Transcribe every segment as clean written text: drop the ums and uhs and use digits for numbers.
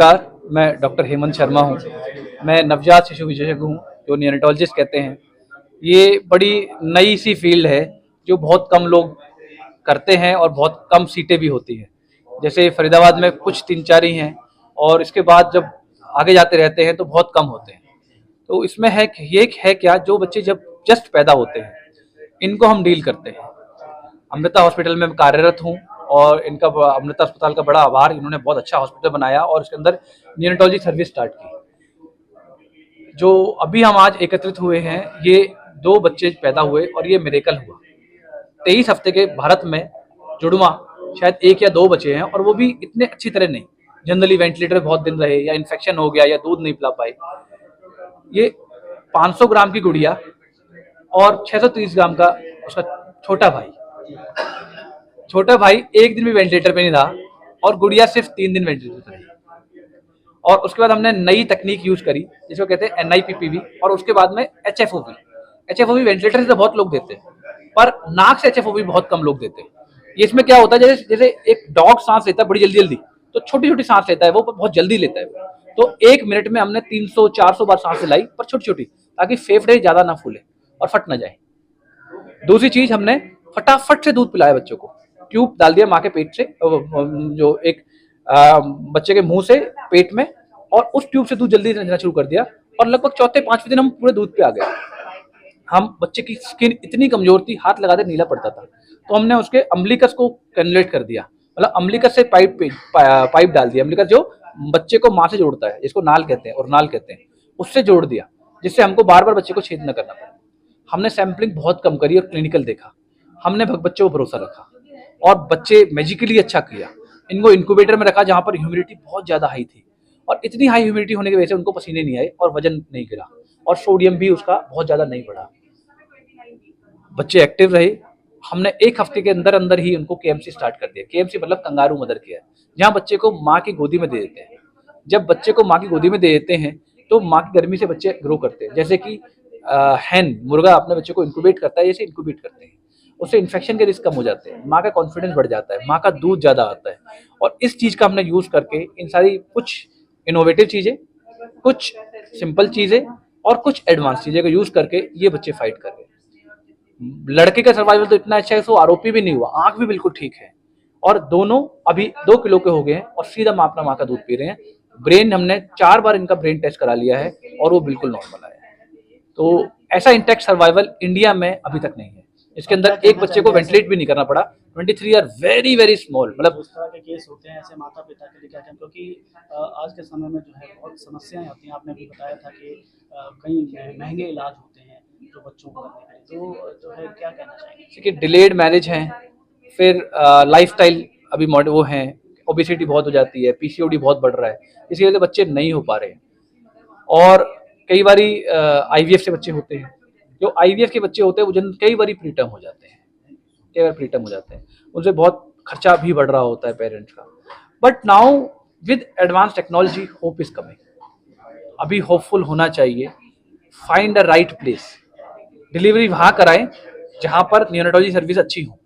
नमस्कार, मैं डॉक्टर हेमंत शर्मा हूँ। मैं नवजात शिशु विशेषज्ञ हूँ, जो नियोनेटोलॉजिस्ट कहते हैं। ये बड़ी नई सी फील्ड है जो बहुत कम लोग करते हैं और बहुत कम सीटें भी होती हैं। जैसे फरीदाबाद में कुछ 3-4 ही हैं और इसके बाद जब आगे जाते रहते हैं तो बहुत कम होते हैं। तो इसमें है ये है क्या, जो बच्चे जब जस्ट पैदा होते हैं इनको हम डील करते हैं। अमृता हॉस्पिटल में कार्यरत हूँ और इनका अमृता अस्पताल का बड़ा आभार, इन्होंने बहुत अच्छा हॉस्पिटल बनाया और इसके अंदर नियोनेटोलॉजी सर्विस स्टार्ट की। जो अभी हम आज एकत्रित हुए हैं, ये 2 बच्चे पैदा हुए और ये मिरेकल हुआ। 23 हफ्ते के भारत में जुड़वा शायद 1 या 2 बचे हैं और वो भी इतने अच्छी तरह नहीं। जनरली वेंटिलेटर बहुत दिन रहे या इन्फेक्शन हो गया या दूध नहीं पिला पाए। ये 500 ग्राम की गुड़िया और 630 ग्राम का उसका छोटा भाई 1 दिन भी वेंटिलेटर पे नहीं रहा और गुड़िया सिर्फ 3 दिन वेंटिलेटर पे रही। और उसके बाद हमने नई तकनीक यूज करी जिसको कहते हैं NIPPV और उसके बाद में HFOV वेंटिलेटर से तो बहुत लोग देते हैं पर नाक से HFOV बहुत कम लोग देते हैं। ये इसमें क्या होता है, जैसे एक डॉग सांस लेता है बड़ी जल्दी, तो छोटी छोटी सांस लेता है वो, बहुत जल्दी लेता है वो। तो 1 मिनट में हमने 300-400 बार सांस लाई, पर छोटी छोटी, ताकि फेफड़े ज्यादा ना फूले और फट ना जाए। दूसरी चीज, हमने फटाफट से दूध पिलाया बच्चों को। ट्यूब डाल दिया माँ के पेट से, जो एक बच्चे के मुंह से पेट में, और उस ट्यूब से दूध जल्दी देना शुरू कर दिया और लगभग 4-5वें दिन हम पूरे दूध पे आ गए। हम बच्चे की स्किन इतनी कमजोर थी, हाथ लगाते नीला पड़ता था, तो हमने उसके अम्बिलिकस को कैनुलेट कर दिया, मतलब अम्बिलिकस से पाइप डाल दिया। अम्बिलिकस जो बच्चे को माँ से जोड़ता है, जिसको नाल कहते हैं और नाल कहते हैं, उससे जोड़ दिया, जिससे हमको बार बार बच्चे को छेद न करना पड़ा। हमने सैंपलिंग बहुत कम करी और क्लिनिकल देखा। हमने बच्चों को भरोसा रखा और बच्चे मैजिकली अच्छा किया। इनको इंक्यूबेटर में रखा जहां पर ह्यूमिडिटी बहुत ज्यादा हाई थी, और इतनी हाई ह्यूमिडिटी होने की वजह से उनको पसीने नहीं आए और वजन नहीं गिरा और सोडियम भी उसका बहुत ज्यादा नहीं बढ़ा। बच्चे एक्टिव रहे। हमने 1 हफ्ते के अंदर अंदर ही उनको KMC स्टार्ट कर दिया। KMC मतलब कंगारू मदर केयर, जहाँ बच्चे को माँ की गोदी में दे देते हैं। जब बच्चे को माँ की गोदी में दे देते हैं तो माँ की गर्मी से बच्चे ग्रो करते हैं। जैसे कि हैन मुर्गा अपने बच्चे को इंक्यूबेट करता है, जैसे इंक्यूबेट करते हैं, उससे इन्फेक्शन के रिस्क कम हो जाते हैं, माँ का कॉन्फिडेंस बढ़ जाता है, माँ का दूध ज्यादा आता है। और इस चीज का हमने यूज करके इन सारी कुछ इनोवेटिव चीजें, कुछ सिंपल चीजें और कुछ एडवांस चीजें का यूज करके ये बच्चे फाइट कर रहे हैं। लड़के का सर्वाइवल तो इतना अच्छा है, सो आरोपी भी नहीं हुआ, आंख भी बिल्कुल ठीक है, और दोनों अभी 2 किलो के हो गए हैं और सीधा अपना माँ का दूध पी रहे हैं। ब्रेन हमने 4 बार इनका ब्रेन टेस्ट करा लिया है और वो बिल्कुल नॉर्मल आया है। तो ऐसा इंटैक्ट सर्वाइवल इंडिया में अभी तक नहीं है। इसके अंदर एक बच्चे को वेंटिलेट भी नहीं करना पड़ा। 23 आर वेरी वेरी स्मॉल। मतलब उस तरह के केस होते हैं ऐसे माता पिता के लिए क्या कहें, क्योंकि आज के समय में जो है बहुत समस्याएं होती हैं। आपने भी बताया था कि कई महंगे इलाज होते हैं जो बच्चों को करने के लिए, तो जो है क्या कहना चाहेंगे? कि डिलेड मैरिज है, फिर लाइफस्टाइल अभी मॉडल वो हैं, ओबेसिटी बहुत हो जाती है, PCOD बहुत बढ़ रहा है, इसी वजह से बच्चे नहीं हो पा रहे हैं। और कई बारी IVF से बच्चे होते हैं। जो IVF के बच्चे होते हैं वो कई बारी प्रीटर्म हो जाते हैं, उनसे बहुत खर्चा भी बढ़ रहा होता है पेरेंट्स का। But now with advance technology hope is coming. अभी होपफुल होना चाहिए। Find a right place, delivery वहां कराएं जहां पर नियोनेटोलॉजी सर्विस अच्छी हो।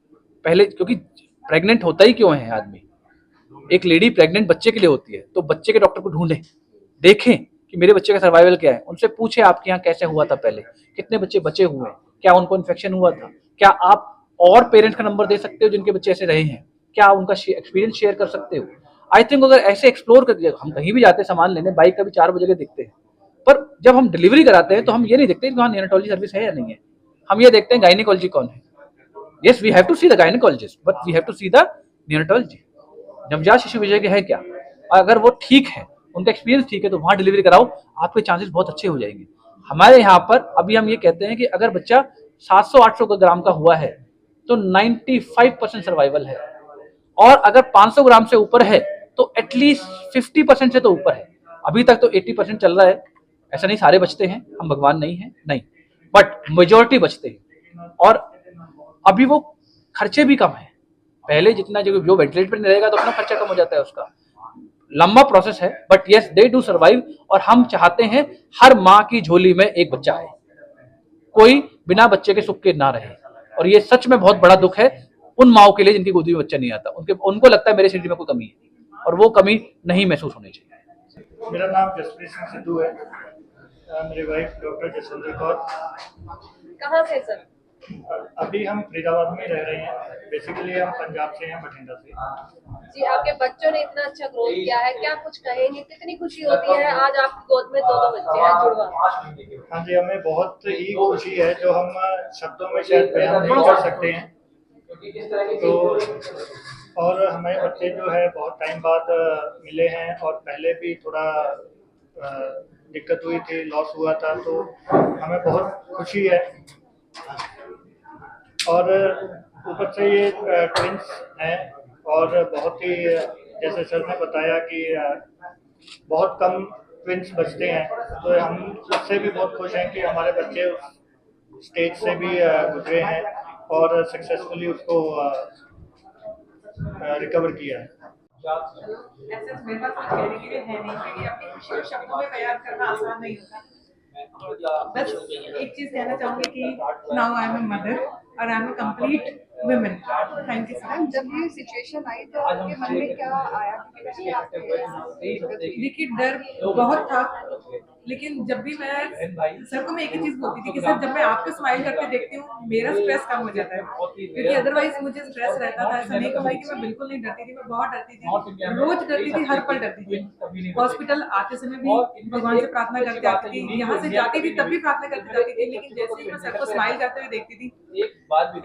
पहले, क्योंकि प्रेग्नेंट होता ही क्यों है आदमी, एक लेडी प्रेग्नेंट बच्चे के लिए होती है, तो बच्चे के डॉक्टर को ढूंढें, देखें कि मेरे बच्चे का सर्वाइवल क्या है। उनसे पूछे आपके यहाँ कैसे हुआ था, पहले कितने बच्चे बचे हुए हैं, क्या उनको इन्फेक्शन हुआ था, क्या आप और पेरेंट्स का नंबर दे सकते हो जिनके बच्चे ऐसे रहे हैं, क्या उनका एक्सपीरियंस शेयर कर सकते हो। आई थिंक अगर ऐसे एक्सप्लोर कर, हम कहीं भी जाते हैं सामान लेने, बाइक का भी 4 बजे दिखते हैं, पर जब हम डिलीवरी कराते हैं तो हम ये नहीं देखते कि वहाँ नियोनेटोलॉजी सर्विस है या नहीं है। हम ये देखते हैं गायनेकोलॉजी कौन है। Yes, we have to see the gynaecologist, but we have to see the neonatology. नवजात शिशु विशेषज्ञ है क्या, और अगर वो ठीक है, उनका एक्सपीरियंस ठीक है, तो वहां डिलीवरी कराओ, आपके चांसेस बहुत अच्छे हो जाएंगे। हमारे यहाँ पर अभी हम ये कहते हैं कि अगर बच्चा 700-800 ग्राम का हुआ है तो 95% सर्वाइवल है, और अगर 500 ग्राम से ऊपर है तो एटलीस्ट 50% से तो ऊपर है। अभी तक तो 80% चल रहा है। ऐसा नहीं सारे बचते हैं, हम भगवान नहीं है, नहीं, बट मेजोरिटी बचते हैं। और अभी वो खर्चे भी कम है। पहले जितना जो वेंटिलेटर पर नहीं रहेगा तो अपना खर्चा कम हो जाता है उसका। लंबा प्रोसेस है, but yes they do survive. और हम चाहते हैं हर माँ की झोली में एक बच्चा आए, कोई बिना बच्चे के सुख के ना रहे। और ये सच में बहुत बड़ा दुख है उन माओ के लिए जिनकी गोदी में बच्चा नहीं आता। उनको लगता है मेरे शरीर में कोई कमी है, और वो कमी नहीं महसूस होनी चाहिए। मेरा नाम जसप्रीत सिंह सिद्धू है। मेरी वाइफ डॉक्टर जसविंदर कौर। कहाँ से सर? अभी हम फरीदाबाद में रह रहे हैं। बेसिकली हम पंजाब से हैं, बठिंडा से। जी, आपके बच्चों ने इतना अच्छा ग्रोथ किया है, क्या कुछ कहेंगे? कितनी खुशी होती है आज आपकी गोद में दो बच्चे हैं जुड़वा? हाँ जी, हमें बहुत ही खुशी है जो हम शब्दों में शायद बयान नहीं कर सकते हैं। तो और हमें बच्चे जो है बहुत टाइम बाद मिले हैं, और पहले भी थोड़ा दिक्कत हुई थी, लॉस हुआ था, तो हमें बहुत खुशी है। और ऊपर से ये ट्विंस हैं, और बहुत ही जैसे सर ने बताया कि बहुत कम ट्विंस बचते हैं, तो हम उससे भी बहुत खुश हैं कि हमारे बच्चे उस स्टेज से भी गुजरे हैं और सक्सेसफुली उसको रिकवर किया है। ऐसे मेरे पास कुछ कहने के लिए है नहीं, क्योंकि अपनी खुशी को शब्दों में बयान करना आसान नहीं होता। बस एक चीज कहना चाहूंगी कि now I am a mother और I am a complete women. Thank you sir. जब ये सिचुएशन आई तो आपके मन में क्या आया? क्योंकि देखिए, डर बहुत था, लेकिन जब भी मैं सर को मैं एक ही चीज बोलती थी कि सर, जब मैं आपको स्माइल करते देखती हूँ मेरा स्ट्रेस कम हो जाता है, क्योंकि अदरवाइज मुझे स्ट्रेस रहता था। ऐसा नहीं कहूँगा कि मैं बिल्कुल नहीं डरती थी, मैं बहुत डरती थी, रोज डरती थी, हर पल डरती थी। हॉस्पिटल आते समय भी भगवान से प्रार्थना करते आती थी, यहाँ से जाती थी तब भी प्रार्थना करते जाती थी, लेकिन जैसे ही मैं सर को स्माइल करते हुए देखती थी,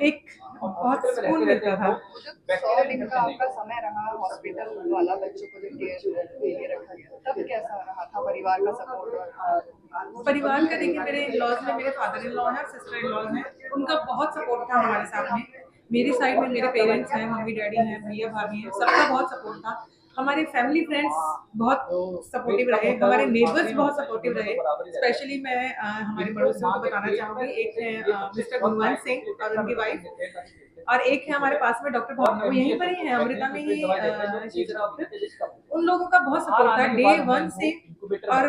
एक बहुत सुकून मिलता था। जो 100 दिन का आपका समय रहा हॉस्पिटल वाला, बच्चों को जो केयर के लिए रखा गया, तब कैसा रहा था परिवार का सपोर्ट? परिवार का देखिए, मेरे इन-लॉज में मेरे फादर इन लॉ हैं और सिस्टर इन लॉज हैं, उनका बहुत सपोर्ट था हमारे साथ में। मेरी साइड में मेरे पेरेंट्स हैं, मम्मी डैडी हैं, भैया भाभी हैं, सबका बहुत सपोर्ट था। हमारे फैमिली फ्रेंड्स बहुत सपोर्टिव रहे, हमारे नेबर्स बहुत सपोर्टिव रहे। स्पेशली मैं हमारे पड़ोसियों को बताना चाहूँगी, एक है मिस्टर गुणवंत सिंह और उनकी वाइफ, और एक है हमारे पास में डॉक्टर भावना, वो यहीं पर ही है, अमृता में ही डॉक्टर। उन लोगों का बहुत सपोर्ट था डे 1 से और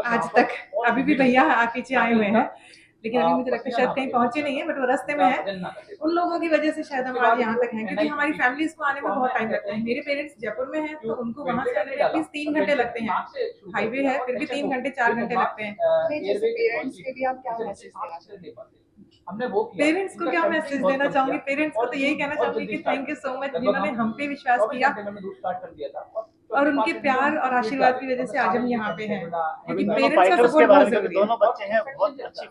आज तक। अभी भी भैया पीछे आए हुए हैं, लेकिन अभी मुझे लगता है शायद कहीं पहुंचे नहीं है, बट वो रास्ते में है। उन लोगों की वजह से शायद हम आज यहाँ तक हैं, क्योंकि हमारी फैमिलीज को आने में बहुत टाइम लगता है। मेरे पेरेंट्स जयपुर में हैं, तो उनको वहाँ से आने में एटलीस्ट 3 घंटे लगते हैं। हाईवे है, फिर भी 3 घंटे 4 घंटे लगते हैं। पेरेंट्स के लिए आप क्या मैसेज देना चाहते हैं? पेरेंट्स को क्या मैसेज देना चाहूंगी? पेरेंट्स को तो यही कहना चाहूंगी कि थैंक यू सो मच, जिन्होंने हम पे विश्वास किया, और उनके प्यार और आशीर्वाद की वजह से आज हम यहाँ पे हैं, क्योंकि पेरेंट्स का सपोर्ट बहुत जरूरी है। दोनों बच्चे हैं, बहुत अच्छी